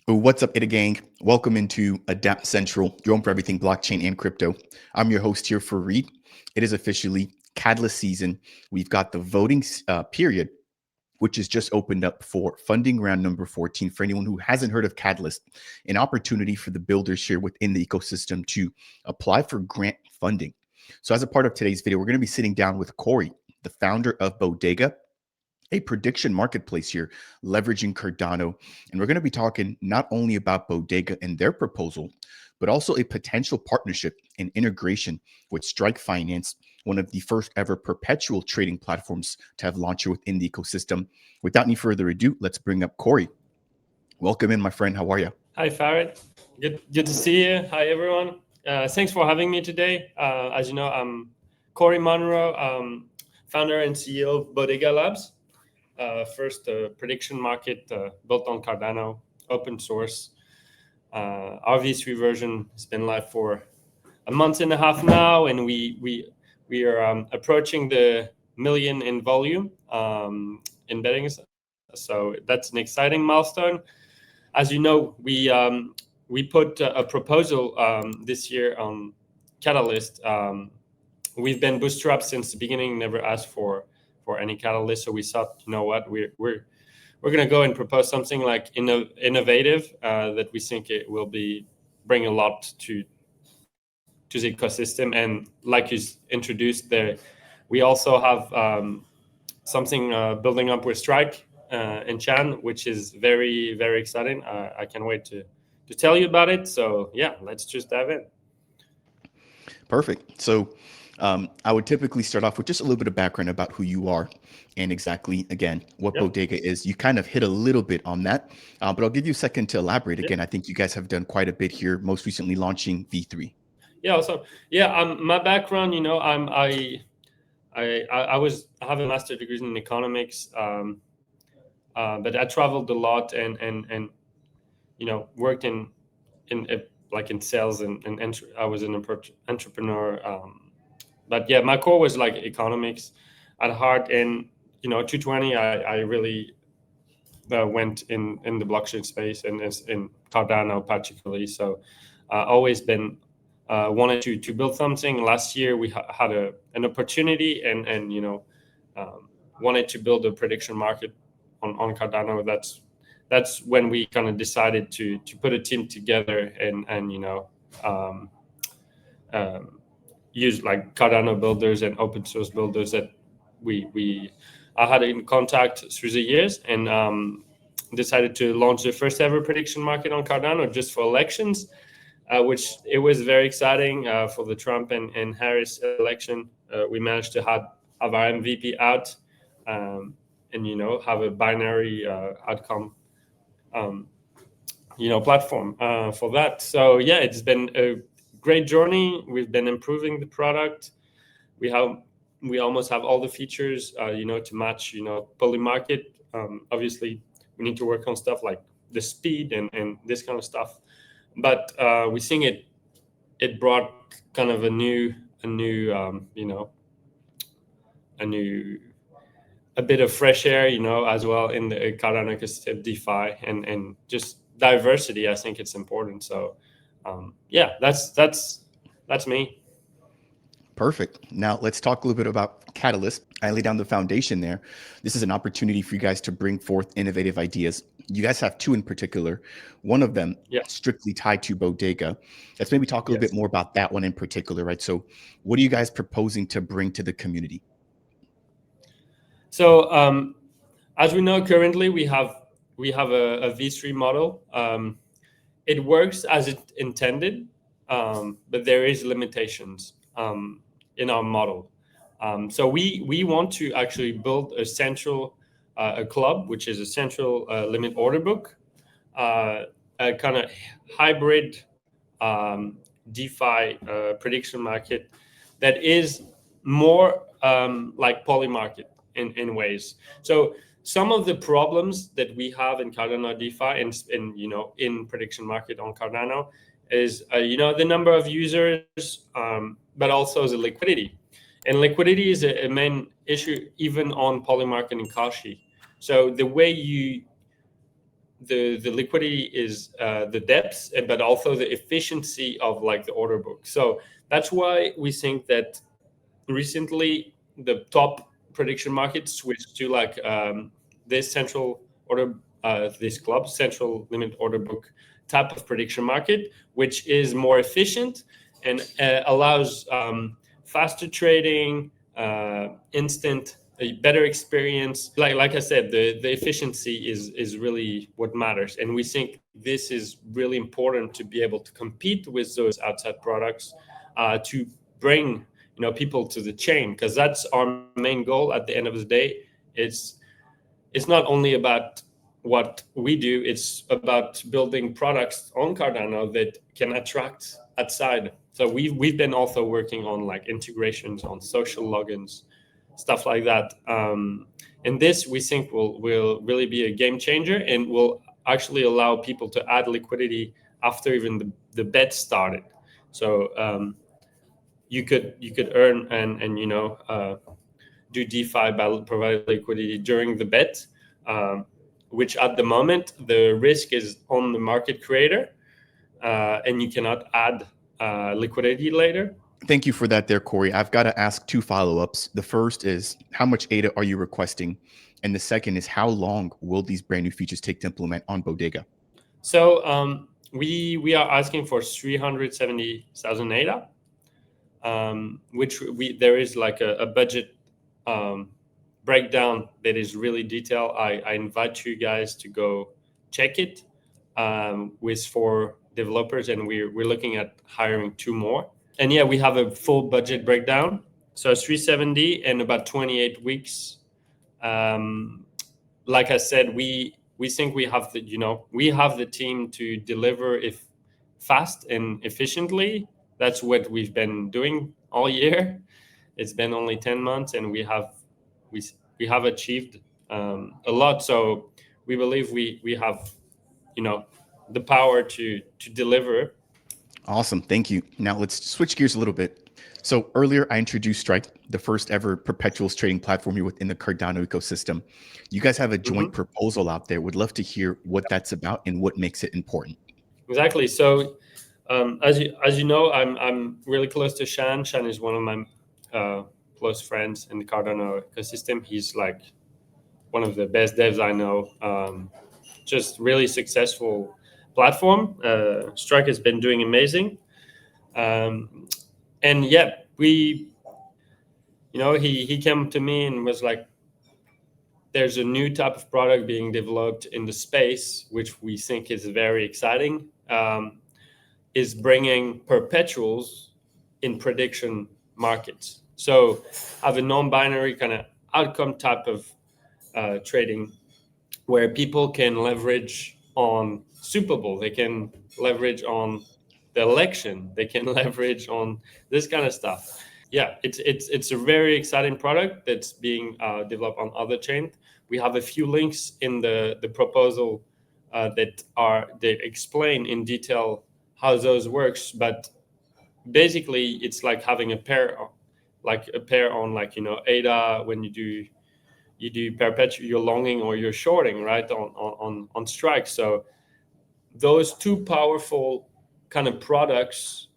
What's up, Ida Gang? Welcome into Dapp Central, your home for everything blockchain and crypto. I'm your host here for Reed. It is officially Catalyst season. We've got the voting period, which is just opened up for funding round number 14 for anyone who hasn't heard of Catalyst, an opportunity for the builders here within the ecosystem to apply for grant funding. So as a part of today's video, we're going to be sitting down with Corey, the founder of Bodega, a prediction marketplace here, leveraging Cardano. And we're going to be talking not only about Bodega and their proposal, but also a potential partnership and integration with Strike Finance, one of the first ever perpetual trading platforms to have launched within the ecosystem. Without any further ado, let's bring up Corey. Welcome in, my friend. How are you? Hi, Farid. Good to see you. Hi, everyone. Thanks for having me today. As you know, I'm Corey Monroe, founder and CEO of Bodega Labs. First prediction market built on Cardano, open source. Our V3 version has been live for a month and a half now, and we are approaching the million in volume in betting. So that's an exciting milestone. As you know, we put a proposal this year on Catalyst. We've been bootstrapped since the beginning, never asked for any catalyst. So we thought, you know what, we're going to go and propose something like innovative that we think it will bring a lot to the ecosystem. And like you introduced there, we also have something building up with Strike and Chan, which is very, very exciting. I can't wait to tell you about it. So yeah, let's just dive in. Perfect. So I would typically start off with just a little bit of background about who you are and exactly, again, what Bodega is. You kind of hit a little bit on that, but I'll give you a second to elaborate. Again, I think you guys have done quite a bit here, most recently launching V3. Yeah, awesome. Yeah, my background, you know, I have a master's degree in economics, but I traveled a lot and you know, worked in like in sales and I was an entrepreneur. But yeah, my core was like economics at heart. And you know, 220, I really went in the blockchain space and in Cardano particularly. So always been wanted to build something. Last year we had an opportunity and you know wanted to build a prediction market on Cardano. That's when we kind of decided to put a team together and you know use like Cardano builders and open source builders that I had in contact through the years, and decided to launch the first ever prediction market on Cardano just for elections, which it was very exciting for the Trump and Harris election. We managed to have our MVP out and you know have a binary outcome you know platform for that. So yeah, it's been a great journey. We've been improving the product. We almost have all the features you know to match you know poly market. Obviously we need to work on stuff like the speed and this kind of stuff, but we think it brought kind of a new you know a bit of fresh air, you know, as well in the Cardano ecosystem, DeFi, and just diversity. I think it's important. So, yeah, that's me. Perfect. Now let's talk a little bit about Catalyst. I lay down the foundation there. This is an opportunity for you guys to bring forth innovative ideas. You guys have two in particular. One of them strictly tied to Bodega. Let's maybe talk a little bit more about that one in particular, right? So what are you guys proposing to bring to the community? So as we know, currently we have a V3 model. It works as it intended, but there is limitations in our model. So we want to actually build a central a club, which is a central limit order book, a kind of hybrid DeFi prediction market that is more like poly market in ways. So some of the problems that we have in Cardano DeFi and you know in prediction market on Cardano is you know the number of users, but also the liquidity. And liquidity is a main issue even on Polymarket and Kashi. So the way the liquidity is the depths, but also the efficiency of like the order book. So that's why we think that recently the top prediction market switched to like this central order, this club central limit order book type of prediction market, which is more efficient and allows faster trading, instant, a better experience. Like I said, the efficiency is really what matters, and we think this is really important to be able to compete with those outside products, to bring people to the chain, because that's our main goal at the end of the day. It's not only about what we do, it's about building products on Cardano that can attract outside. So we've been also working on like integrations on social logins, stuff like that. And this we think will really be a game changer and will actually allow people to add liquidity after even the bet started. So you could earn and do DeFi by providing liquidity during the bet, which at the moment the risk is on the market creator, and you cannot add liquidity later. Thank you for that there, Corey. I've got to ask two follow-ups. The first is, how much ADA are you requesting? And the second is, how long will these brand new features take to implement on Bodega? So we are asking for 370,000 ADA, which there is like a budget breakdown that is really detailed. I invite you guys to go check it, with 4 developers, and we're looking at hiring 2 more. And yeah, we have a full budget breakdown. So 370 and about 28 weeks. Like I said, we think we have the team to deliver if fast and efficiently. That's what we've been doing all year. It's been only 10 months, and we have achieved a lot. So we believe we have the power to deliver. Awesome. Thank you. Now let's switch gears a little bit. So earlier I introduced Strike, the first ever perpetuals trading platform here within the Cardano ecosystem. You guys have a joint proposal out there. Would love to hear what that's about and what makes it important. Exactly. So as you know, I'm really close to Shan. Shan is one of my close friends in the Cardano ecosystem. He's like one of the best devs I know. Just really successful platform. Strike has been doing amazing. And yeah, he came to me and was like, there's a new type of product being developed in the space, which we think is very exciting, is bringing perpetuals in prediction markets. So have a non-binary kind of outcome type of trading, where people can leverage on Super Bowl, they can leverage on the election, they can leverage on this kind of stuff. Yeah, it's a very exciting product that's being developed on other chains. We have a few links in the proposal that explain in detail how those works. But basically, it's like having a pair on ADA when you do perpetual, you're longing or you're shorting, right, on Strike. So those two powerful kind of products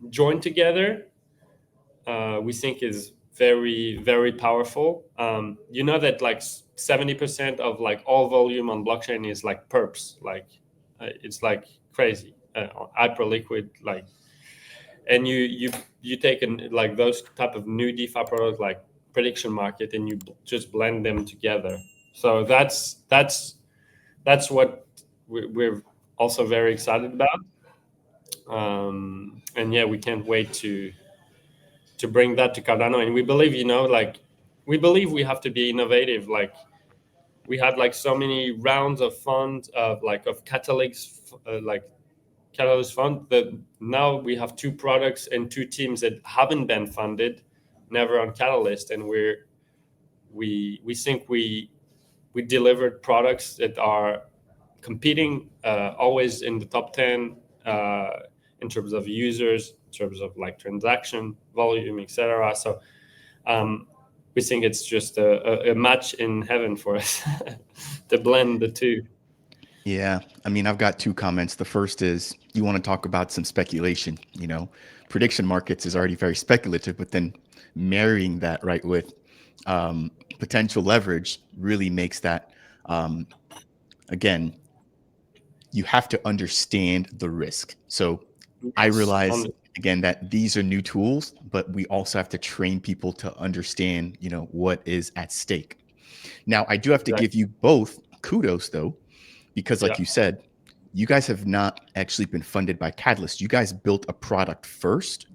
joined together, we think is very, very powerful. That like 70% of like all volume on blockchain is like perps, like it's like crazy, hyper liquid, like. And you take like those type of new DeFi products like prediction market, and you just blend them together. So that's what we're also very excited about. And yeah, we can't wait to bring that to Cardano. And we believe, we have to be innovative. Like we had like so many rounds of funds of catalyst fund, that now we have 2 products and 2 teams that haven't been funded, never on Catalyst, and we think we delivered products that are competing, always in the top 10 in terms of users, in terms of like transaction volume, etc. So we think it's just a match in heaven for us to blend the two. Yeah, I mean, I've got two comments. The first is you want to talk about some speculation. Prediction markets is already very speculative, but then marrying that right with potential leverage really makes that um, again, you have to understand the risk. So I Yes, realize on again that these are new tools, but we also have to train people to understand, what is at stake. Now, I do have to exactly. give you both kudos though, because like Yeah, you said, you guys have not actually been funded by Catalyst. You guys built a product first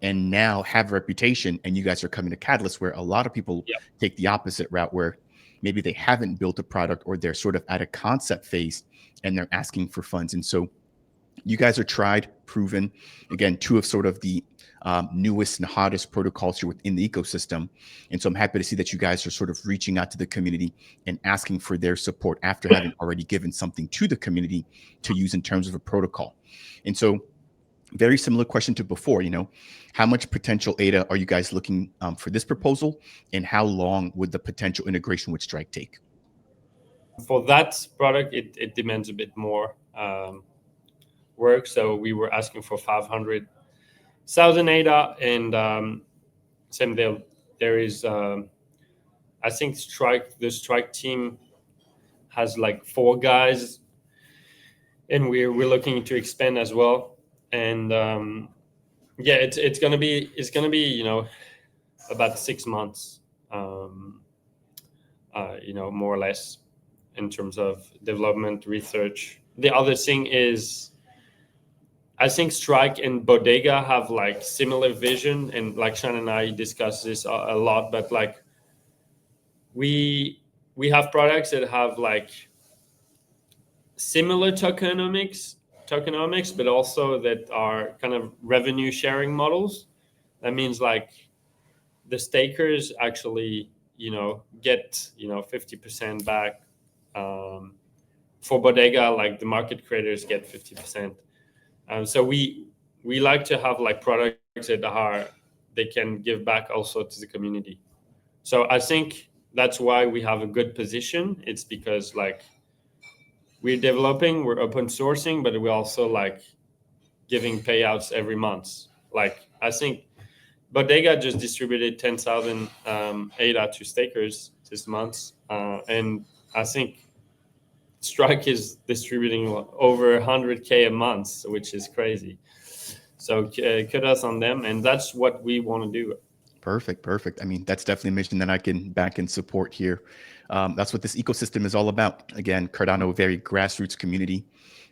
and now have a reputation, and you guys are coming to Catalyst, where a lot of people yeah. take the opposite route where maybe they haven't built a product or they're sort of at a concept phase and they're asking for funds. And so you guys are tried, proven, again, two of sort of the newest and hottest protocols here within the ecosystem. And so I'm happy to see that you guys are sort of reaching out to the community and asking for their support after having already given something to the community to use in terms of a protocol. And so very similar question to before, how much potential ADA are you guys looking for this proposal, and how long would the potential integration with Strike take? For that product, it demands a bit more work. So we were asking for 500,000 ADA, and same there is. I think the Strike team has like 4 guys, and we're looking to expand as well. And yeah, it's gonna be about 6 months, um, more or less, in terms of development research. The other thing is, I think Strike and Bodega have like similar vision, and like Sean and I discuss this a lot. But like we we have products that have like similar tokenomics, but also that are kind of revenue sharing models. That means like the stakers actually get 50% back. For Bodega, like the market creators get 50%. So we like to have like products that are they can give back also to the community. So I think that's why we have a good position. It's because like we're developing, we're open sourcing, but we're also like giving payouts every month. Like I think Bodega just distributed 10,000 ADA to stakers this month, and I think Strike is distributing over 100K a month, which is crazy. So kudos on them, and that's what we want to do. Perfect, perfect. I mean, that's definitely a mission that I can back and support here. That's what this ecosystem is all about. Again, Cardano, a very grassroots community,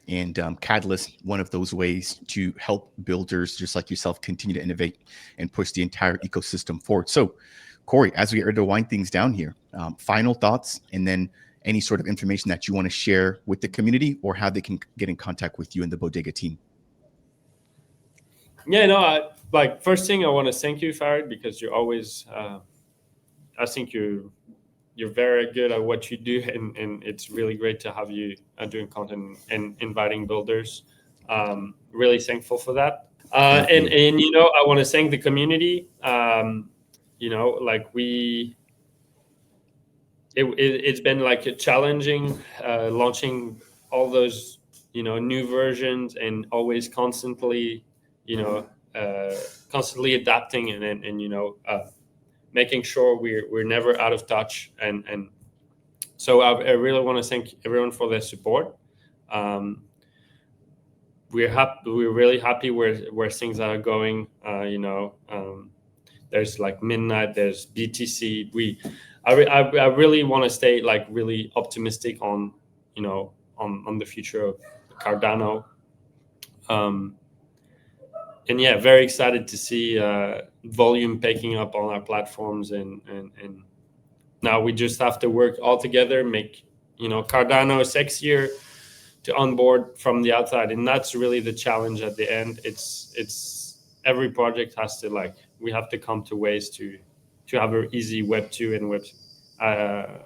and Catalyst, one of those ways to help builders just like yourself continue to innovate and push the entire ecosystem forward. So, Corey, as we are to wind things down here, final thoughts, and then any sort of information that you want to share with the community or how they can get in contact with you and the Bodega team. Yeah, no, like first thing I want to thank you, Farid, because you're always. I think you're very good at what you do, and it's really great to have you doing content and inviting builders. Really thankful for that. Thank And you. and I want to thank the community. Like it's been like a challenging launching all those new versions, and always you know constantly adapting, and making sure we're never out of touch. And so I really want to thank everyone for their support. um, we're really happy where things are going. There's like midnight, there's BTC. I really want to stay like really optimistic on on the future of Cardano. um, and yeah, very excited to see volume picking up on our platforms, and now we just have to work all together, make Cardano sexier to onboard from the outside, and that's really the challenge at the end. It's every project has to like we have to come to ways to have an easy Web 2 and uh,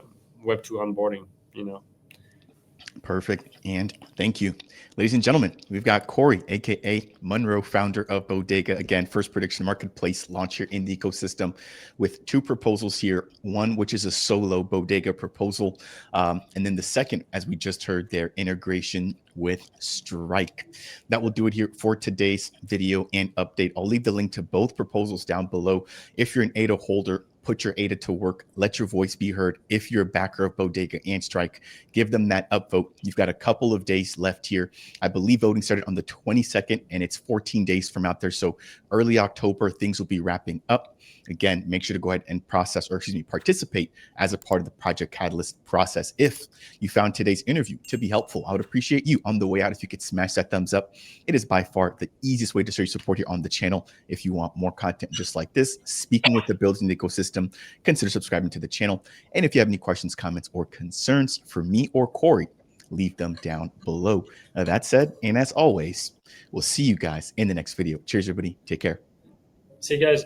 Web 2 onboarding. Perfect. And thank you. Ladies and gentlemen, we've got Corey, aka Monroe, founder of Bodega. Again, first prediction marketplace launch here in the ecosystem with two proposals here. One, which is a solo Bodega proposal. And then the second, as we just heard, their integration with Strike. That will do it here for today's video and update. I'll leave the link to both proposals down below. If you're an ADA holder, put your ADA to work. Let your voice be heard. If you're a backer of Bodega and Strike, give them that upvote. You've got a couple of days left here. I believe voting started on the 22nd, and it's 14 days from out there. So early October, things will be wrapping up. Again, make sure to go ahead and participate as a part of the Project Catalyst process. If you found today's interview to be helpful, I would appreciate you on the way out if you could smash that thumbs up. It is by far the easiest way to show your support here on the channel. If you want more content just like this, speaking with the builders in the ecosystem, consider subscribing to the channel. And if you have any questions, comments, or concerns for me or Corey, leave them down below. That said, and as always, we'll see you guys in the next video. Cheers, everybody. Take care. See you guys.